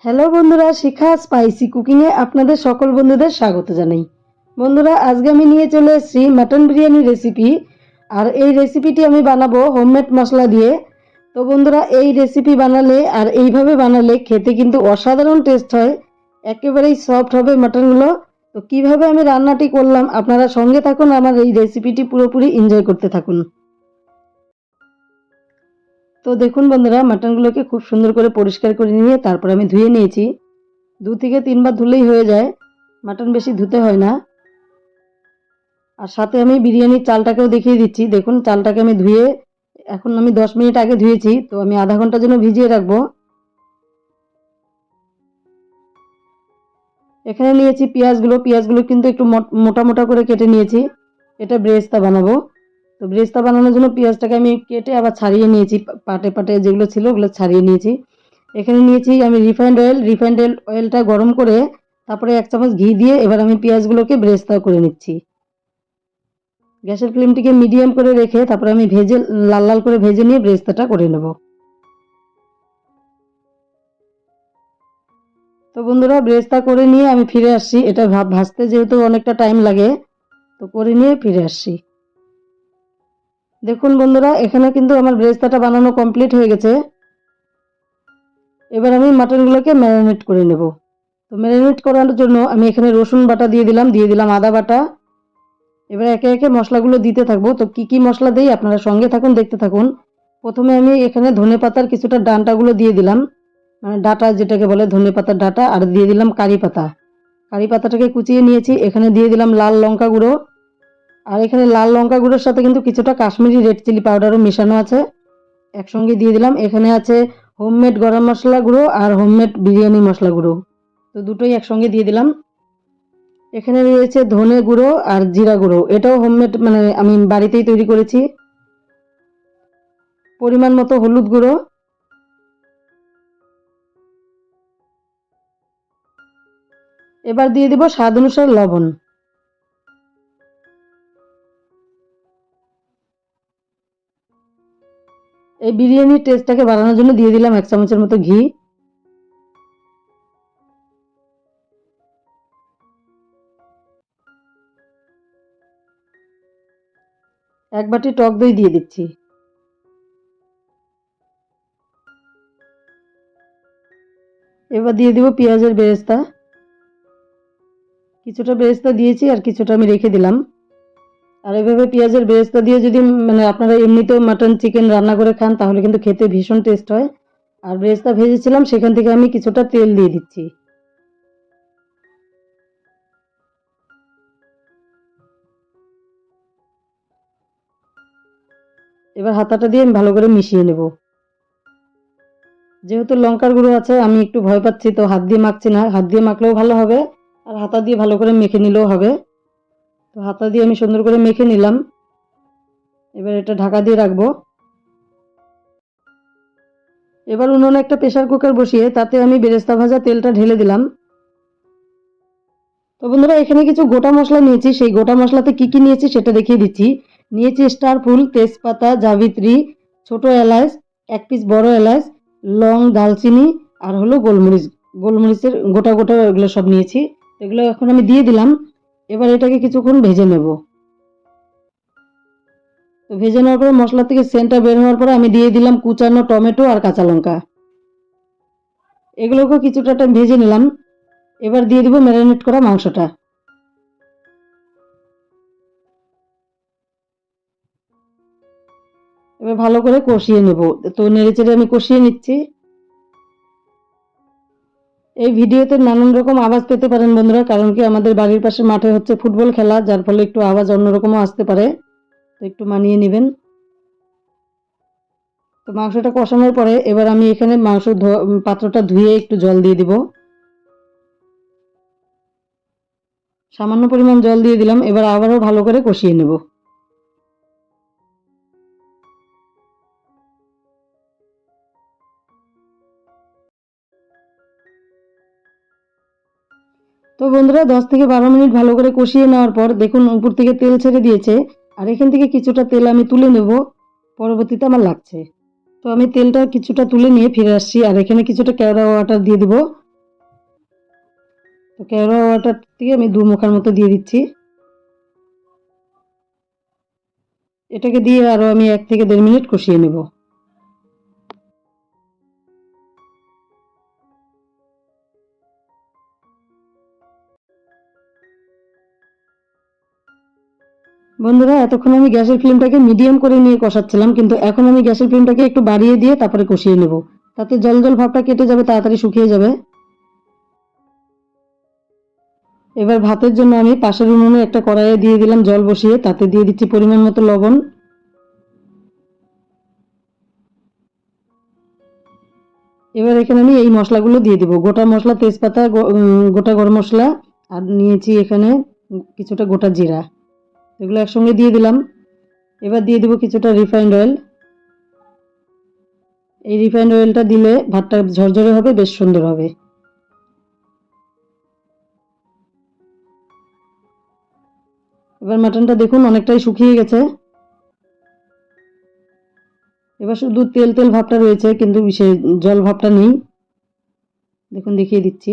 Hello বন্ধুরা, শিখা spicy কুকিংয়ে আপনাদের সকল বন্ধুদের স্বাগত জানাই। বন্ধুরা, আজকে আমি নিয়ে চলে এসেছি মাটন বিরিয়ানি রেসিপি। আর এই রেসিপিটি আমি বানাবো হোমমেড মশলা দিয়ে। তো বন্ধুরা, এই রেসিপি বানালে আর এইভাবে বানালে খেতে কিন্তু অসাধারণ টেস্ট হয়, একেবারেই সফট হবে মাটনগুলো। তো কিভাবে আমি রান্নাটি করলাম আপনারা সঙ্গে থাকুন, আমার এই রেসিপিটি পুরোপুরি এনজয় করতে থাকুন। তো দেখুন বন্ধুরা, মাটনগুলোকে খুব সুন্দর করে পরিষ্কার করে নিয়ে তারপর আমি ধুয়ে নিয়েছি। 2 থেকে 3 বার ধুলেই হয়ে যায়, মাটন বেশি ধুতে হয় না। আর সাথে আমি বিরিয়ানির চালটাকেও দেখিয়ে দিচ্ছি। দেখুন, চালটাকে আমি ধুয়ে এখন আমি 10 মিনিট আগে ধুয়েছি, তো আমি আধা ঘন্টার জন্য ভিজিয়ে রাখবো। এখানে নিয়েছি পেঁয়াজগুলো কিন্তু একটু মোটা মোটা করে কেটে নিয়েছি। এটা ব্রেস্তা বানাবো। তো ব্রেস্তা বানানোর জন্য পেঁয়াজটাকে আমি কেটে আবার ছাড়িয়ে নিয়েছি, পাটে পাটে যেগুলো ছিল ওগুলো ছাড়িয়ে নিয়েছি। এখানে নিয়েছি আমি রিফাইন্ড অয়েলটা গরম করে তারপরে 1 চামচ ঘি দিয়ে এবার আমি পেঁয়াজগুলোকে ব্রেস্তা করে নিচ্ছি। গ্যাসের ফ্লেমটিকে মিডিয়াম করে রেখে তারপরে আমি লাল লাল করে ভেজে নিয়ে ব্রেস্তাটা করে নেব। তো বন্ধুরা, ব্রেস্তা করে নিয়ে আমি ফিরে আসছি। এটা ভাজতে যেহেতু অনেকটা টাইম লাগে, তো করে নিয়ে ফিরে আসছি। দেখুন বন্ধুরা, এখানে কিন্তু আমার ব্রেস্তাটা বানানো কমপ্লিট হয়ে গেছে। এবার আমি মাটনগুলোকে ম্যারিনেট করে নেব। তো ম্যারিনেট করার জন্য আমি এখানে রসুন বাটা দিয়ে দিলাম আদা বাটা। এবার একে একে মশলাগুলো দিতে থাকবো। তো কি কি মশলা দেই আপনারা সঙ্গে থাকুন, দেখতে থাকুন। প্রথমে আমি এখানে ধনেপাতার কিছুটা ডাঁটাগুলো দিয়ে দিলাম, মানে ডাঁটা যেটাকে বলে ধনেপাতার ডাঁটা, আর দিয়ে দিলাম কারি পাতা। কারি পাতাটাকে কুচিয়ে নিয়েছি। এখানে দিয়ে দিলাম লাল লঙ্কা গুঁড়ো। আর এখানে লাল লঙ্কা গুঁড়োর সাথে কিন্তু কিছুটা কাশ্মীরি রেড চিলি পাউডারও মেশানো আছে, একসঙ্গে দিয়ে দিলাম। এখানে আছে হোমমেড গরম মশলা গুঁড়ো আর হোমমেড বিরিয়ানি মশলা গুঁড়ো, তো দুটোই একসঙ্গে দিয়ে দিলাম। এখানে রয়েছে ধনে গুঁড়ো আর জিরা গুঁড়ো, এটাও হোমমেড, মানে আমি বাড়িতেই তৈরি করেছি। পরিমাণ মতো হলুদ গুঁড়ো। এবার দিয়ে দিব স্বাদ অনুসারে লবণ। এই বিরিয়ানির টেস্টটাকে বাড়ানোর জন্য দিয়ে দিলাম 1 চামচের মতো ঘি। এক বাটি টক দই দিয়ে দিচ্ছি। এবার দিয়ে দিব পেঁয়াজের বেরেস্তা। কিছুটা বেরেস্তা দিয়েছি আর কিছুটা আমি রেখে দিলাম। আর এভাবে পেঁয়াজের বেরেস্তা দিয়ে যদি মানে আপনারা এমনিতেও মাটন চিকেন রান্না করে খান তাহলে কিন্তু খেতে ভীষণ টেস্ট হয়। আর বেরেস্তা ভেজেছিলাম সেখান থেকে আমি কিছুটা তেল দিয়ে দিচ্ছি। এবার হাতাটা দিয়ে আমি ভালো করে মিশিয়ে নেব। যেহেতু লঙ্কার গুঁড়ো আছে আমি একটু ভয় পাচ্ছি, তো হাত দিয়ে মাখছি না। হাত দিয়ে মাখলেও ভালো হবে, আর হাতা দিয়ে ভালো করে মেখে নিলেও হবে। তো হাতা দিয়ে আমি সুন্দর করে মেখে নিলাম। এবার এটা ঢাকা দিয়ে রাখবো। এবার উনুনে একটা প্রেসার কুকার বসিয়ে তাতে আমি বেরেস্তা ভাজা তেলটা ঢেলে দিলাম। তো বন্ধুরা, এখানে কিছু গোটা মশলা নিয়েছি, সেই গোটা মশলাতে কি কি নিয়েছি সেটা দেখিয়ে দিচ্ছি। নিয়েছি স্টার ফুল, তেজপাতা, জাবিত্রী, ছোট এলাচ, 1 পিস বড় এলাচ, লং, দালচিনি, আর হলো গোলমরিচের গোটা গোটা, এগুলো সব নিয়েছি। এগুলো এখন আমি দিয়ে দিলাম। এবার এটাকে কিছুক্ষণ ভেজে নেব। তো ভেজে নেওয়ার পরে মশলা থেকে সেন্টটা বের হওয়ার পরে আমি দিয়ে দিলাম কুচানো টমেটো আর কাঁচা লঙ্কা। এগুলোকে কিছুটা টাইম ভেজে নিলাম। এবার দিয়ে দিব ম্যারিনেট করা মাংসটা। এবার ভালো করে কষিয়ে নেব। তো নেড়েচেড়ে আমি কষিয়ে নিচ্ছি। এই ভিডিওতে নানান রকম আওয়াজ পেতে পারেন বন্ধুরা, কারণ কি আমাদের বাড়ির পাশে মাঠে হচ্ছে ফুটবল খেলা, যার ফলে একটু আওয়াজ অন্যরকমও আসতে পারে, তো একটু মানিয়ে নেবেন। তো মাংসটা কষানোর পরে এবার আমি এখানে পাত্রটা ধুয়ে একটু জল দিয়ে দিব। সামান্য পরিমাণ জল দিয়ে দিলাম। এবার আবারও ভালো করে কষিয়ে নেব। তো বন্ধুরা, 10 থেকে 12 মিনিট ভালো করে কষিয়ে নেওয়ার পর দেখুন উপর থেকে তেল ছেড়ে দিয়েছে। আর এখান থেকে কিছুটা তেল আমি তুলে নেব, পরবর্তীতে আমার লাগছে। তো আমি তেলটা কিছুটা তুলে নিয়ে ফিরে আসছি। আর এখানে কিছুটা কেওড়া ওয়াটার দিয়ে দিব। তো কেওড়া ওয়াটার থেকে আমি 2 মুখার মতো দিয়ে দিচ্ছি। এটাকে দিয়ে আরও আমি 1 থেকে 1.5 মিনিট কষিয়ে নেব। বন্ধুরা, এতক্ষণ আমি গ্যাসের ফ্লেমটাকে মিডিয়াম করে নিয়ে কষাচ্ছিলাম, কিন্তু এখন আমি গ্যাসের ফ্লেমটাকে একটু বাড়িয়ে দিয়ে তারপরে কষিয়ে নেব। তাতে জল জল ভাবটা কেটে যাবে, তাড়াতাড়ি শুকিয়ে যাবে। এবার ভাতের জন্য আমি পাশের উনুনে একটা কড়াইয়ে দিয়ে দিলাম জল বসিয়ে, তাতে দিয়ে দিচ্ছি পরিমাণ মতো লবণ। এবার এখানে আমি এই মশলাগুলো দিয়ে দিব। গোটা মশলা, তেজপাতা, গোটা গরম মশলা, আর নিয়েছি এখানে কিছুটা গোটা জিরা, এগুলো একসঙ্গে দিয়ে দিলাম। এবার দিয়ে দিব কিছুটা রিফাইন্ড অয়েল। এই রিফাইন্ড অয়েলটা দিলে ভাতটা ঝরঝরে হবে, বেশ সুন্দর হবে। এবার মাটনটা দেখুন অনেকটাই শুকিয়ে গেছে। এবার শুধু তেল তেল ভাবটা রয়েছে, কিন্তু সে জল ভাবটা নেই। দেখুন, দেখিয়ে দিচ্ছি।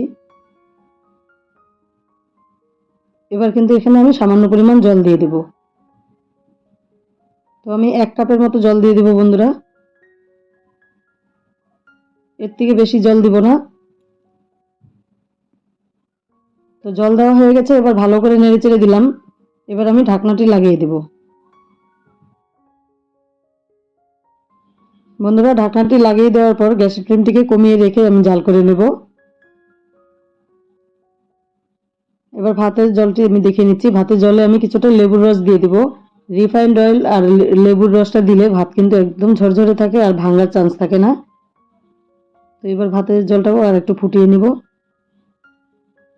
এবার কিন্তু এখানে আমি সামান্য পরিমাণ জল দিয়ে দেব। তো আমি 1 কাপের মতো জল দিয়ে দেব বন্ধুরা, এর থেকে বেশি জল দিব না। তো জল দেওয়া হয়ে গেছে, এবার ভালো করে নেড়ে চেড়ে দিলাম। এবার আমি ঢাকনাটি লাগিয়ে দেব। বন্ধুরা, ঢাকনাটি লাগিয়ে দেওয়ার পর গ্যাসের ফ্লেমটিকে কমিয়ে রেখে আমি জাল করে নেব। এবার ভাতের জলটি আমি দেখে নিচ্ছি। ভাতের জলে আমি কিছুটা লেবুর রস দিয়ে দিব। রিফাইন্ড অয়েল আর লেবুর রসটা দিলে ভাত কিন্তু একদম ঝরঝরে থাকে আর ভাঙার চান্স থাকে না। তো এবার ভাতের জলটাও আর একটু ফুটিয়ে নিব।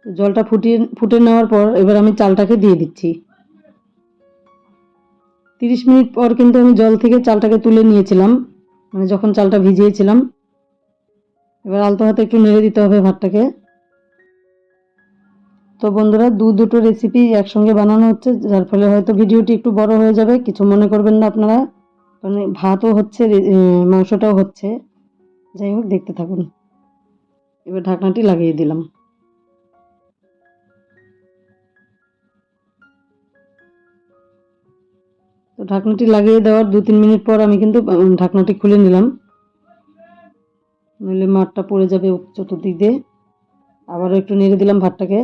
জলটা ফুটে নেওয়ার পর এবার আমি চালটাকে দিয়ে দিচ্ছি। 30 মিনিট পর কিন্তু আমি জল থেকে চালটাকে তুলে নিয়েছিলাম, মানে যখন চালটা ভিজিয়েছিলাম। এবার আলতো হাতে একটু নেড়ে দিতে হবে ভাতটাকে। তো বন্ধুরা, দুটো রেসিপি একসঙ্গে বানানো হচ্ছে, যার ফলে হয়তো ভিডিওটি একটু বড় হয়ে যাবে, কিছু মনে করবেন না আপনারা। মানে ভাতও হচ্ছে, মাংসটাও হচ্ছে। যাই হোক, দেখতে থাকুন। এবার ঢাকনাটি লাগিয়ে দিলাম। তো ঢাকনাটি লাগিয়ে দেওয়ার 2-3 মিনিট পর আমি কিন্তু ঢাকনাটি খুলে নিলাম, নইলে মাঠটা পড়ে যাবে চতুর্দিক দিয়ে। আবারও একটু নেড়ে দিলাম ভাতটাকে।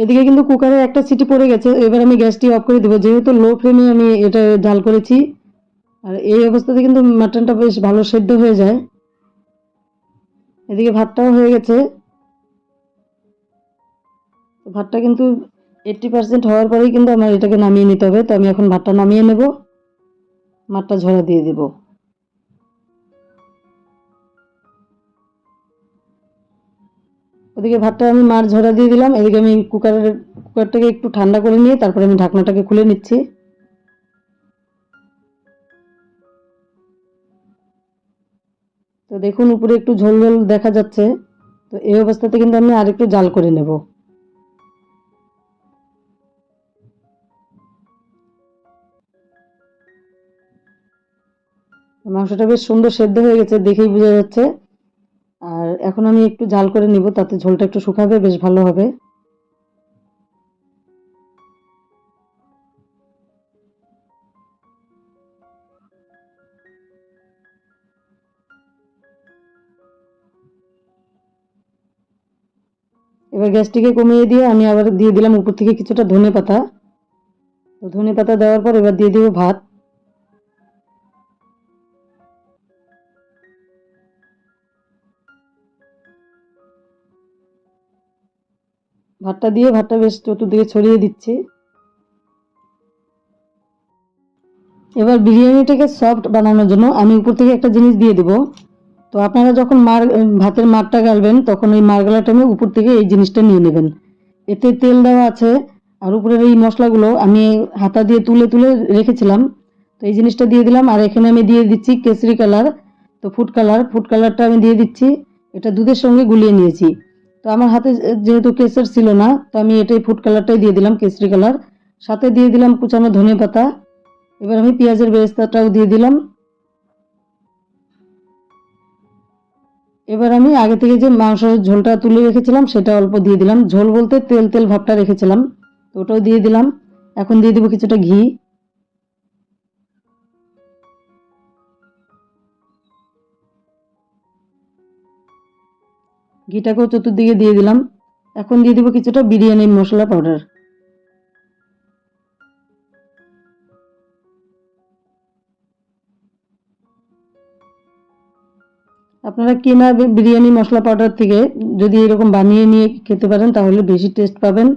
এদিকে কিন্তু কুকারে একটা সিটি পড়ে গেছে। এবার আমি গ্যাসটি অফ করে দেবো, যেহেতু লো ফ্লেমে আমি এটা জাল করেছি। আর এই অবস্থাতে কিন্তু মাটনটা বেশ ভালো সেদ্ধ হয়ে যায়। এদিকে ভাতটাও হয়ে গেছে। ভাতটা কিন্তু 80% হওয়ার পরেই কিন্তু আমার এটাকে নামিয়ে নিতে হবে। তো আমি এখন ভাতটা নামিয়ে নেব, মাঠটা ঝরা দিয়ে দেব। ওদিকে ভাতটা আমি মার ঝরা দিয়ে দিলাম। এদিকে আমি কুকারটাকে একটু ঠান্ডা করে নিয়ে তারপরে আমি ঢাকনাটাকে খুলে নিচ্ছি। তো দেখুন, উপরে একটু ঝোল ঝোল দেখা যাচ্ছে। তো এই অবস্থাতে কিন্তু আমি আরেকটু জাল করে নেব। মাংসটা বেশ সুন্দর সেদ্ধ হয়ে গেছে, দেখেই বোঝা যাচ্ছে। আর এখন আমি একটু জাল করে নিব, তাতে ঝোলটা একটু শুকাবে, বেশ ভালো হবে। এবার গ্যাসটিকে কমিয়ে দিয়ে আমি আবার দিয়ে দিলাম উপর থেকে কিছুটা ধনেপাতা। তো ধনেপাতা দেওয়ার পর এবার দিয়ে দিব ভাত। ভাতটা দিয়ে ভাতটা বেশ চতুর্দিকে ছড়িয়ে দিচ্ছি। এবার বিরিয়ানিটাকে সফট বানানোর জন্য আমি উপর থেকে একটা জিনিস দিয়ে দিব। তো আপনারা যখন ভাতের মারটা গালবেন, তখন ওই মার গালার টাইমে উপর থেকে এই জিনিসটা নিয়ে নেবেন। এতে তেল দেওয়া আছে, আর উপরের এই মশলাগুলো আমি হাতা দিয়ে তুলে তুলে রেখেছিলাম। তো এই জিনিসটা দিয়ে দিলাম। আর এখানে আমি দিয়ে দিচ্ছি কেসরি কালার। তো ফুড কালারটা আমি দিয়ে দিচ্ছি। এটা দুধের সঙ্গে গুলিয়ে নিয়েছি। তো আমার হাতে যেহেতু কেসর ছিল না, তো আমি এটাই ফুড কালারটাই দিয়ে দিলাম, কেসরি কালার। সাথে দিয়ে দিলাম কুচানো ধনে পাতা। এবার আমি পেঁয়াজের বেরেস্তাটাও দিয়ে দিলাম। এবার আমি আগে থেকে যে মাংসের ঝোলটা তুলে রেখেছিলাম সেটা অল্প দিয়ে দিলাম। ঝোল বলতে তেল তেল ভাবটা রেখেছিলাম, তো ওটাও দিয়ে দিলাম। এখন দিয়ে দেবো কিছুটা ঘি। ঘিটাকেও চতুর্দিকে দিয়ে দিলাম। এখন দিয়ে দেবো কিছুটা বিরিয়ানি মশলা পাউডার। আপনারা কেনা বিরিয়ানি মশলা পাউডার থেকে যদি এরকম বানিয়ে নিয়ে খেতে পারেন তাহলে বেশি টেস্ট পাবেন,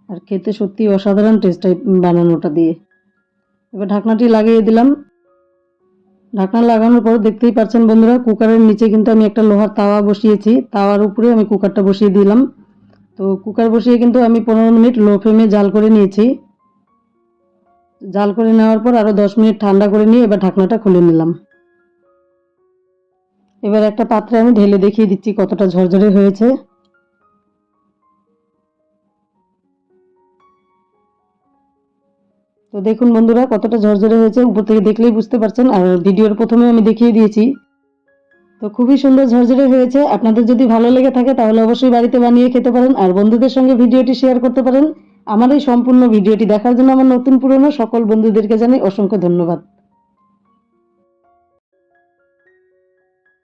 আর খেতে সত্যি অসাধারণ টেস্ট হয় বানানোটা দিয়ে। এবার ঢাকনাটি লাগিয়ে দিলাম। ঢাকনা লাগানোর পর দেখতেই পাচ্ছেন বন্ধুরা, কুকারের নিচে কিন্তু আমি একটা লোহার তাওয়া বসিয়েছি, তাওয়ার উপরে আমি কুকারটা বসিয়ে দিলাম। তো কুকার বসিয়ে কিন্তু আমি 15 মিনিট লো ফ্লেমে জাল করে নিয়েছি। জাল করে নেওয়ার পর আরও 10 মিনিট ঠান্ডা করে নিয়ে এবার ঢাকনাটা খুলে নিলাম। এবার একটা পাত্রে আমি ঢেলে দেখিয়ে দিচ্ছি কতটা ঝরঝরে হয়েছে। তো দেখুন বন্ধুরা কতটা ঝরঝরে হয়েছে, উপর থেকে দেখলেই বুঝতে পারছেন, আর ভিডিওর প্রথমে আমি দেখিয়ে দিয়েছি। তো খুবই সুন্দর ঝরঝরে হয়েছে। আপনাদের যদি ভালো লেগে থাকে তাহলে অবশ্যই বাড়িতে বানিয়ে খেতে পারেন, আর বন্ধুদের সঙ্গে ভিডিওটি শেয়ার করতে পারেন। আমার এই সম্পূর্ণ ভিডিওটি দেখার জন্য আমার নতুন পুরনো সকল বন্ধুদেরকে জানাই অসংখ্য ধন্যবাদ।